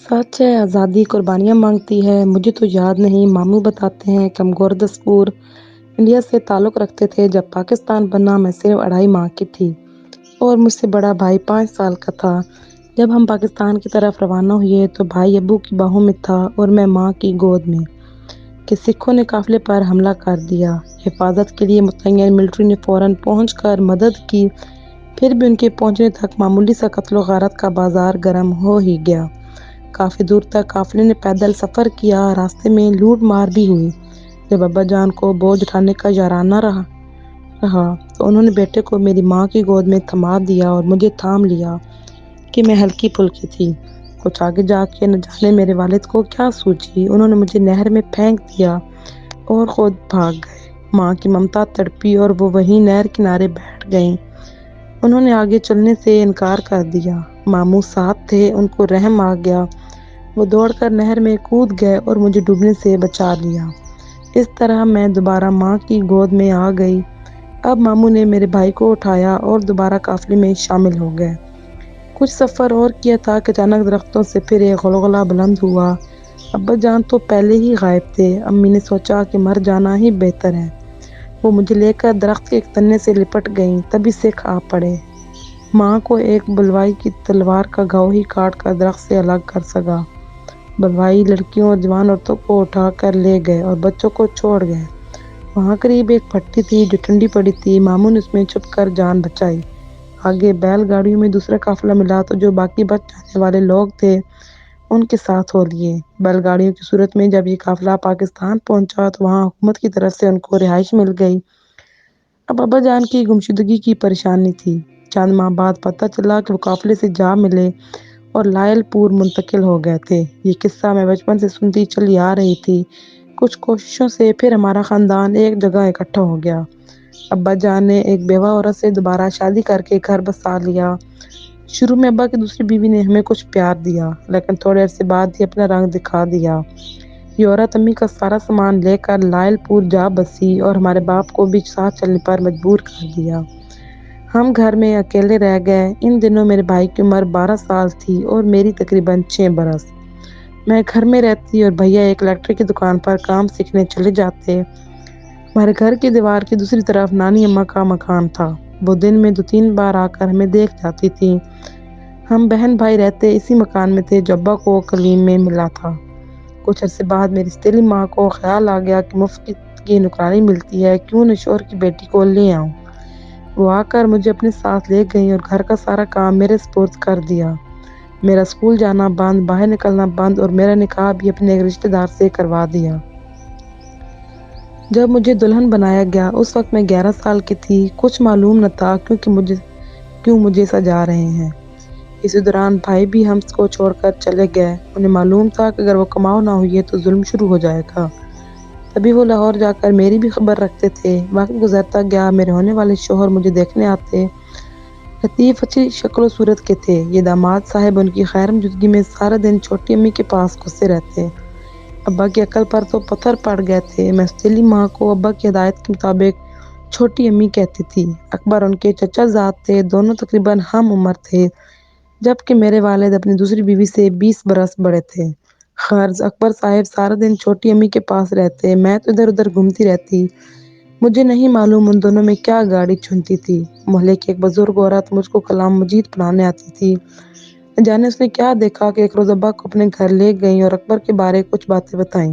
سچ ہے آزادی قربانیاں مانگتی ہے۔ مجھے تو یاد نہیں، ماموں بتاتے ہیں کہ ہم گوردسپور انڈیا سے تعلق رکھتے تھے۔ جب پاکستان بنا میں صرف 2.5 ماہ کی تھی اور مجھ سے بڑا بھائی 5 سال کا تھا۔ جب ہم پاکستان کی طرف روانہ ہوئے تو بھائی ابو کی باہوں میں تھا اور میں ماں کی گود میں کہ سکھوں نے قافلے پر حملہ کر دیا۔ حفاظت کے لیے متعین ملٹری نے فوراً پہنچ کر مدد کی، پھر بھی ان کے پہنچنے تک معمولی سا قتل و غارت کا بازار گرم ہو ہی گیا۔ کافی دور تک قافلے نے پیدل سفر کیا، راستے میں لوٹ مار بھی ہوئی۔ جب ابا جان کو بوجھ اٹھانے کا یارانہ رہا تو انہوں نے بیٹے کو میری ماں کی گود میں تھما دیا اور مجھے تھام لیا کہ میں ہلکی پھلکی تھی۔ کچھ آگے جا کے نہ جانے میرے والد کو کیا سوچی، انہوں نے مجھے نہر میں پھینک دیا اور خود بھاگ گئے۔ ماں کی ممتا تڑپی اور وہ وہیں نہر کنارے بیٹھ گئیں۔ انہوں نے آگے چلنے سے انکار کر دیا۔ ماموں ساتھ تھے، ان کو رحم آ گیا۔ وہ دوڑ کر نہر میں کود گئے اور مجھے ڈوبنے سے بچا لیا۔ اس طرح میں دوبارہ ماں کی گود میں آ گئی۔ اب ماموں نے میرے بھائی کو اٹھایا اور دوبارہ قافلے میں شامل ہو گئے۔ کچھ سفر اور کیا تھا کہ اچانک درختوں سے پھر ایک غلغلہ بلند ہوا۔ ابا جان تو پہلے ہی غائب تھے۔ امی نے سوچا کہ مر جانا ہی بہتر ہے۔ وہ مجھے لے کر درخت کے ایک تنے سے لپٹ گئیں، تبھی سکھ آ پڑے۔ ماں کو ایک بلوائی کی تلوار کا گھاؤ ہی کاٹ کر درخت سے الگ کر سکا۔ بلوائی لڑکیوں اور جوان عورتوں کو اٹھا کر لے گئے اور بچوں کو چھوڑ گئے۔ وہاں قریب ایک بھٹی تھی جو ٹھنڈی پڑی تھی۔ ماموں نے اس میں چھپ کر جان بچائی۔ آگے بیل گاڑیوں میں دوسرا قافلہ ملا تو جو باقی بچ جانے والے لوگ تھے ان کے ساتھ ہو لیے۔ بیل گاڑیوں کی صورت میں جب یہ قافلہ پاکستان پہنچا تو وہاں حکومت کی طرف سے ان کو رہائش مل گئی۔ اب ابا جان کی گمشدگی کی پریشانی تھی۔ چند ماہ بعد پتہ چلا کہ وہ قافلے سے جا ملے اور لائل پور منتقل ہو گئے تھے۔ یہ قصہ میں بچپن سے سنتی چلی آ رہی تھی۔ کچھ کوششوں سے پھر ہمارا خاندان ایک جگہ اکٹھا ہو گیا۔ ابا جان نے ایک بیوہ عورت سے دوبارہ شادی کر کے گھر بسا لیا۔ شروع میں ابا کی دوسری بیوی نے ہمیں کچھ پیار دیا، لیکن تھوڑے عرصے بعد ہی اپنا رنگ دکھا دیا۔ یہ عورت امی کا سارا سامان لے کر لائل پور جا بسی اور ہمارے باپ کو بھی ساتھ چلنے پر مجبور کر دیا۔ ہم گھر میں اکیلے رہ گئے۔ ان دنوں میرے بھائی کی عمر 12 سال تھی اور میری تقریباً 6 برس۔ میں گھر میں رہتی اور بھیا ایک الیکٹرک کی دکان پر کام سیکھنے چلے جاتے۔ ہمارے گھر کی دیوار کی دوسری طرف نانی اماں کا مکان تھا۔ وہ دن میں 2-3 بار آ کر ہمیں دیکھ جاتی تھیں۔ ہم بہن بھائی رہتے اسی مکان میں تھے جو ابا کو کلیم میں ملا تھا۔ کچھ عرصے بعد میری ستیلی ماں کو خیال آ گیا کہ مفت کی نوکرانی ملتی ہے، کیوں نہ شوہر کی بیٹی کو لے آؤں۔ وہ آ کر مجھے اپنے ساتھ لے گئیں اور گھر کا سارا کام میرے سپرد کر دیا۔ میرا اسکول جانا بند، باہر نکلنا بند اور میرا نکاح بھی اپنے ایک رشتہ دار سے کروا دیا۔ جب مجھے دلہن بنایا گیا اس وقت میں 11 سال کی تھی۔ کچھ معلوم نہ تھا کیوں مجھے سجا رہے ہیں۔ اسی دوران بھائی بھی ہم کو چھوڑ کر چلے گئے۔ انہیں معلوم تھا کہ اگر وہ کماؤ نہ ہوئی تو ظلم شروع ہو جائے گا۔ تبھی وہ لاہور جا کر میری بھی خبر رکھتے تھے۔ وقت گزرتا گیا، میرے ہونے والے شوہر مجھے دیکھنے آتے۔ لطیف اچھی شکل و صورت کے تھے۔ یہ داماد صاحب ان کی خیر موجودگی میں سارا دن چھوٹی امی کے پاس گھسے رہتے۔ ابا کی عقل پر تو پتھر پڑ گئے تھے۔ میں ستیلی ماں کو ابا کی ہدایت کے مطابق چھوٹی امی کہتی تھی۔ اکبر ان کے چچا زاد تھے، دونوں تقریباً ہم عمر تھے، جبکہ میرے والد اپنی دوسری بیوی سے 20 برس بڑے تھے۔ غرض اکبر صاحب سارا دن چھوٹی امی کے پاس رہتے، میں تو ادھر ادھر گھومتی رہتی۔ مجھے نہیں معلوم ان دونوں میں کیا گاڑی چنتی تھی۔ محلے کی ایک بزرگ عورت مجھ کو کلام مجید پڑھانے آتی تھی۔ نہ جانے اس نے کیا دیکھا کہ ایک روز ابا کو اپنے گھر لے گئیں اور اکبر کے بارے کچھ باتیں بتائیں،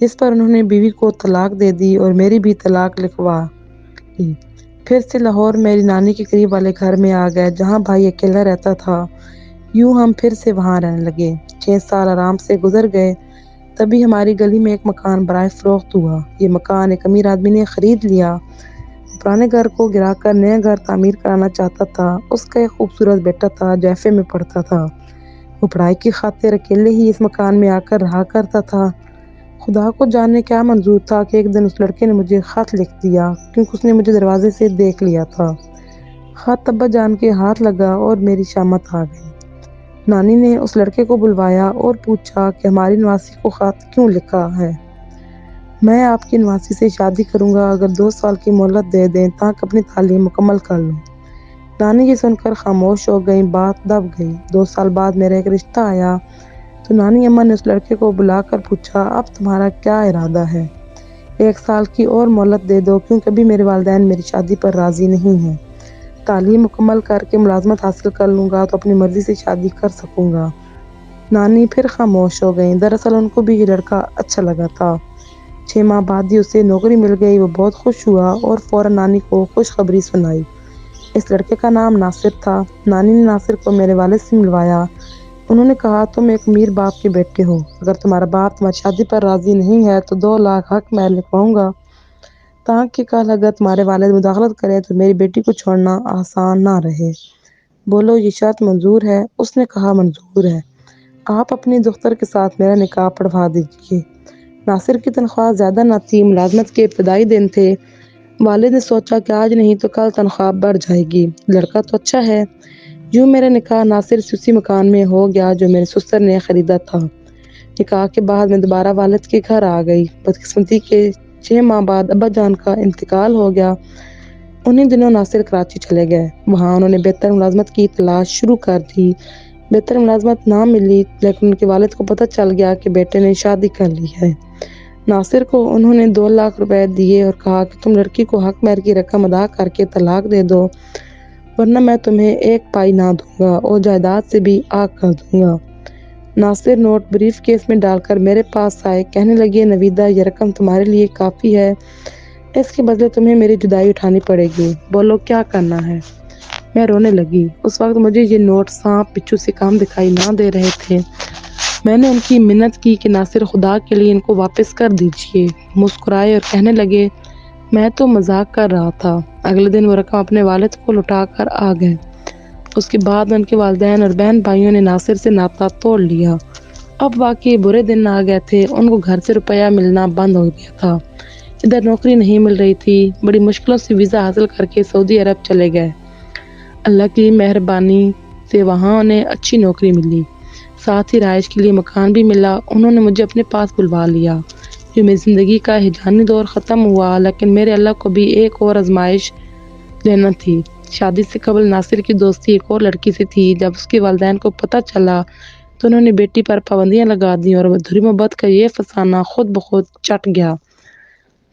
جس پر انہوں نے بیوی کو طلاق دے دی اور میری بھی طلاق لکھوا لی۔ پھر سے لاہور میری نانی کے قریب والے گھر میں آ گئے جہاں بھائی اکیلا رہتا تھا۔ یوں ہم پھر سے وہاں رہنے لگے۔ 6 سال آرام سے گزر گئے۔ تبھی ہماری گلی میں ایک مکان برائے فروخت ہوا۔ یہ مکان ایک امیر آدمی نے خرید لیا۔ وہ پرانے گھر کو گرا کر نیا گھر تعمیر کرانا چاہتا تھا۔ اس کا ایک خوبصورت بیٹا تھا جو ایف اے میں پڑھتا تھا۔ وہ پڑھائی کی خاطر اکیلے ہی اس مکان میں آ کر رہا کرتا تھا۔ خدا کو جانے کیا منظور تھا کہ ایک دن اس لڑکے نے مجھے خط لکھ دیا، کیونکہ اس نے مجھے دروازے سے دیکھ لیا تھا۔ خط ابا جان کے ہاتھ لگا اور میری شامت آ گئی۔ نانی نے اس لڑکے کو بلوایا اور پوچھا کہ ہماری نواسی کو خط کیوں لکھا ہے؟ میں آپ کی نواسی سے شادی کروں گا اگر 2 سال کی مہلت دے دیں تاکہ اپنی تعلیم مکمل کر لوں۔ نانی یہ سن کر خاموش ہو گئیں، بات دب گئی۔ 2 سال بعد میرا ایک رشتہ آیا۔ تو نانی اماں نے اس لڑکے کو بلا کر پوچھا، اب تمہارا کیا ارادہ ہے؟ 1 سال کی اور مہلت دے دو، کیونکہ ابھی میرے والدین میری شادی پر راضی نہیں ہیں۔ تعلیم مکمل کر کے ملازمت حاصل کر لوں گا تو اپنی مرضی سے شادی کر سکوں گا۔ نانی پھر خاموش ہو گئیں۔ دراصل ان کو بھی یہ لڑکا اچھا لگا تھا۔ 6 ماہ بعد ہی اسے نوکری مل گئی۔ وہ بہت خوش ہوا اور فوراً نانی کو خوشخبری سنائی۔ اس لڑکے کا نام ناصر تھا۔ نانی نے ناصر کو میرے والد سے ملوایا۔ انہوں نے کہا، تم ایک امیر باپ کے بیٹے ہو، اگر تمہارا باپ تمہاری شادی پر راضی نہیں ہے تو 2 لاکھ حق مہر لکھواؤں گا، تاکہ کل اگر تمہارے والد مداخلت کریں تو میری بیٹی کو چھوڑنا آسان نہ رہے۔ بولو، یہ شرط منظور ہے؟ اس نے کہا، منظور ہے، آپ اپنی دختر کے ساتھ میرا نکاح پڑھوا دیجیے۔ ناصر کی تنخواہ زیادہ نہ تھی، ملازمت کے ابتدائی دن تھے۔ والد نے سوچا کہ آج نہیں تو کل تنخواہ بڑھ جائے گی، لڑکا تو اچھا ہے۔ یوں میرا نکاح ناصر سے اسی مکان میں ہو گیا جو میرے سسر نے خریدا تھا۔ نکاح کے بعد میں دوبارہ والد کے گھر آ گئی۔ بدقسمتی کے 6 ماہ بعد ابا جان کا انتقال ہو گیا۔ انہی دنوں ناصر کراچی چلے گئے۔ وہاں انہوں نے بہتر ملازمت کی تلاش شروع کر دی۔ بہتر ملازمت نہ ملی، لیکن ان کے والد کو پتہ چل گیا کہ بیٹے نے شادی کر لی ہے۔ ناصر کو انہوں نے 2 لاکھ روپے دیے اور کہا کہ تم لڑکی کو حق مہر کی رقم ادا کر کے طلاق دے دو، ورنہ میں تمہیں 1 پائی نہ دوں گا اور جائیداد سے بھی آگ کر دوں گا۔ ناصر نوٹ بریف کیس میں ڈال کر میرے پاس آئے، کہنے لگے، نویدہ، یہ رقم تمہارے لیے کافی ہے، اس کے بدلے تمہیں میری جدائی اٹھانی پڑے گی، بولو کیا کرنا ہے؟ میں رونے لگی۔ اس وقت مجھے یہ نوٹ سانپ بچھو سے کم دکھائی نہ دے رہے تھے۔ میں نے ان کی منت کی کہ ناصر، خدا کے لیے ان کو واپس کر دیجیے۔ مسکرائے اور کہنے لگے، میں تو مذاق کر رہا تھا۔ اگلے دن وہ رقم اپنے والد کو لوٹا کر آ گئے۔ اس کے بعد ان کے والدین اور بہن بھائیوں نے ناصر سے ناطہ توڑ لیا۔ اب واقعی برے دن آ گئے تھے۔ ان کو گھر سے روپیہ ملنا بند ہو گیا تھا۔ ادھر نوکری نہیں مل رہی تھی۔ بڑی مشکلوں سے ویزا حاصل کر کے سعودی عرب چلے گئے۔ اللہ کی مہربانی سے وہاں انہیں اچھی نوکری ملی، ساتھ ہی رہائش کے لیے مکان بھی ملا۔ انہوں نے مجھے اپنے پاس بلوا لیا۔ جو میری زندگی کا ہجرانی دور ختم ہوا، لیکن میرے اللہ کو بھی ایک اور آزمائش لینا تھی۔ شادی سے قبل ناصر کی دوستی ایک اور لڑکی سے تھی۔ جب اس کے والدین کو پتہ چلا تو انہوں نے بیٹی پر پابندیاں لگا دیں اور ادھوری محبت کا یہ فسانہ خود بخود چٹ گیا۔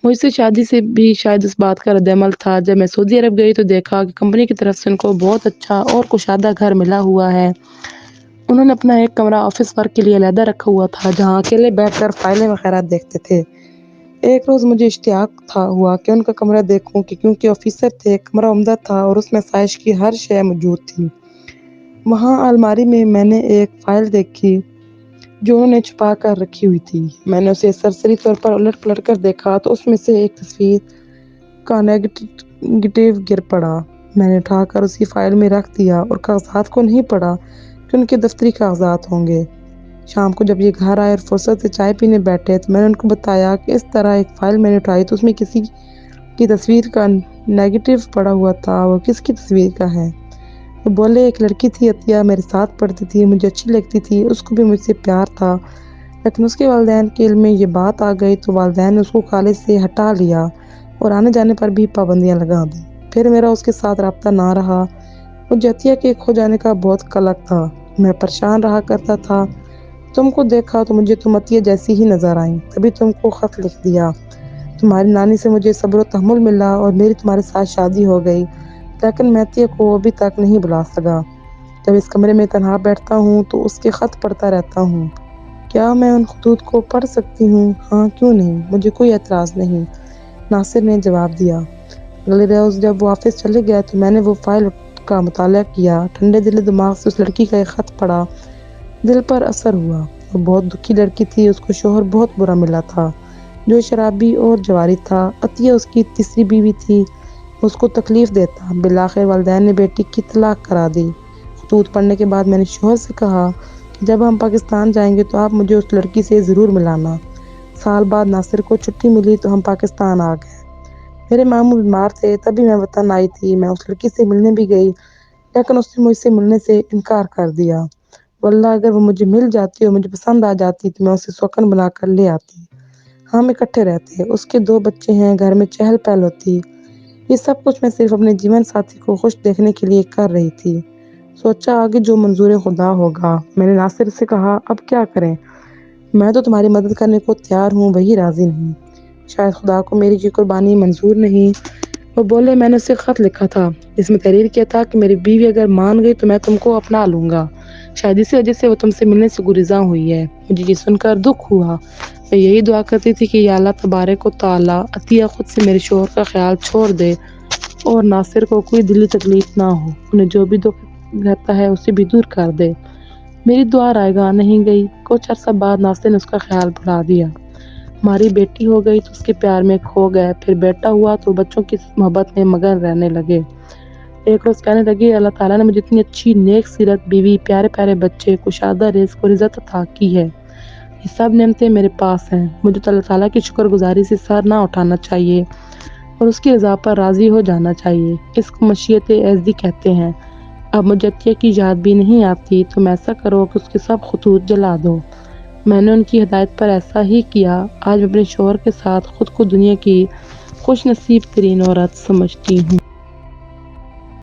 مجھ سے شادی سے بھی شاید اس بات کا رد عمل تھا۔ جب میں سعودی عرب گئی تو دیکھا کہ کمپنی کی طرف سے ان کو بہت اچھا اور کشادہ گھر ملا ہوا ہے۔ انہوں نے اپنا ایک کمرہ آفس ورک کے لیے علیحدہ رکھا ہوا تھا، جہاں اکیلے بیٹھ کر فائلیں وغیرہ دیکھتے تھے۔ ایک روز مجھے اشتیاق ہوا کہ ان کا کمرہ دیکھوں، کیونکہ آفیسر تھے۔ کمرہ عمدہ تھا اور اس میں آسائش کی ہر شے موجود تھی۔ وہاں الماری میں میں نے ایک فائل دیکھی جو انہوں نے چھپا کر رکھی ہوئی تھی۔ میں نے اسے سرسری طور پر الٹ پلٹ کر دیکھا تو اس میں سے ایک تصویر کا نیگیٹو گر پڑا۔ میں نے اٹھا کر اسی فائل میں رکھ دیا اور کاغذات کو نہیں پڑھا کہ ان کے دفتری کاغذات ہوں گے۔ شام کو جب یہ گھر آئے اور فرصت سے چائے پینے بیٹھے تو میں نے ان کو بتایا کہ اس طرح ایک فائل میں نے اٹھائی تو اس میں کسی کی تصویر کا نیگیٹو پڑا ہوا تھا۔ وہ کس کی تصویر کا ہے؟ وہ بولے، ایک لڑکی تھی عطیہ، میرے ساتھ پڑھتی تھی، مجھے اچھی لگتی تھی، اس کو بھی مجھ سے پیار تھا، لیکن اس کے والدین کے علم میں یہ بات آ گئی تو والدین نے اس کو کالج سے ہٹا لیا اور آنے جانے پر بھی پابندیاں لگا دیں۔ پھر میرا اس کے ساتھ رابطہ نہ رہا۔ مجھے عطیہ کے کھو جانے کا بہت قلق تھا۔ میں پریشان رہا کرتا تھا۔ تم کو دیکھا تو مجھے تم عطیہ جیسی ہی نظر آئیں، تبھی تم کو خط لکھ دیا۔ تمہاری نانی سے مجھے صبر و تحمل ملا اور میری تمہارے ساتھ شادی ہو گئی، لیکن میں عطیہ کو ابھی تک نہیں بھلا سکا۔ جب اس کمرے میں تنہا بیٹھتا ہوں تو اس کے خط پڑھتا رہتا ہوں۔ کیا میں ان خطوط کو پڑھ سکتی ہوں؟ ہاں، کیوں نہیں، مجھے کوئی اعتراض نہیں، ناصر نے جواب دیا۔ اگلے روز جب وہ آفس چلے گئے تو میں نے وہ فائل کا مطالعہ کیا۔ ٹھنڈے دل دماغ سے اس لڑکی کا ایک خط پڑھا۔ دل پر اثر ہوا۔ وہ بہت دکھی لڑکی تھی۔ اس کو شوہر بہت برا ملا تھا جو شرابی اور جواری تھا۔ عطیہ اس کی تیسری بیوی تھی۔ اس کو تکلیف دیتا۔ بالآخر والدین نے بیٹی کی طلاق کرا دی۔ خطوط پڑھنے کے بعد میں نے شوہر سے کہا کہ جب ہم پاکستان جائیں گے تو آپ مجھے اس لڑکی سے ضرور ملانا۔ سال بعد ناصر کو چھٹی ملی تو ہم پاکستان آ گئے۔ میرے ماموں بیمار تھے، تبھی میں وطن آئی تھی۔ میں اس لڑکی سے ملنے بھی گئی، لیکن اس نے مجھ سے ملنے سے انکار کر دیا۔ واللہ اگر وہ مجھے مل جاتی اور مجھے پسند آ جاتی تو میں اسے سوکن بنا کر لے آتی۔ ہم اکٹھے رہتے۔ اس کے 2 بچے ہیں، گھر میں چہل پہل ہوتی۔ یہ سب کچھ میں صرف اپنے جیون ساتھی کو خوش دیکھنے کے لیے کر رہی تھی۔ سوچا آگے جو منظور خدا ہوگا۔ میں نے ناصر سے کہا اب کیا کریں؟ میں تو تمہاری مدد کرنے کو تیار ہوں، وہی راضی نہیں۔ شاید خدا کو میری یہ قربانی منظور نہیں۔ وہ بولے میں نے اسے خط لکھا تھا جس میں تحریر کیا تھا کہ میری بیوی اگر مان گئی تو میں تم کو اپنا لوں گا، شاید اسی وجہ سے وہ تم سے ملنے سے گریزاں ہوئی ہے۔ مجھے یہ سن کر دکھ ہوا۔ میں یہی دعا کرتی تھی کہ یا اللہ تبارک و تعالی عطیہ خود سے میرے شوہر کا خیال چھوڑ دے اور ناصر کو کوئی دلی تکلیف نہ ہو، انہیں جو بھی دکھ رہتا ہے اسے بھی دور کر دے۔ میری دعا رائے گاہ نہیں گئی۔ کچھ عرصہ بعد ناصر نے اس کا خیال بھلا دیا۔ ہماری بیٹی ہو گئی تو اس کے پیار میں کھو گئے، پھر بیٹا ہوا تو بچوں کی محبت میں مگن رہنے لگے۔ ایک روز کہنے لگی اللہ تعالیٰ نے مجھے اتنی اچھی نیک سیرت بیوی، پیارے پیارے بچے، کشادہ رزق اور عزت عطا کی ہے، یہ سب نعمتیں میرے پاس ہیں، مجھے تو اللہ تعالیٰ کی شکر گزاری سے سر نہ اٹھانا چاہیے اور اس کی رضا پر راضی ہو جانا چاہیے۔ اس کو مشیت عزدی کہتے ہیں۔ اب مجھے عطیہ کی یاد بھی نہیں آتی، تم ایسا کرو کہ اس کے سب خطوط جلا دو۔ میں نے ان کی ہدایت پر ایسا ہی کیا۔ آج میں اپنے شوہر کے ساتھ خود کو دنیا کی خوش نصیب ترین عورت سمجھتی ہوں۔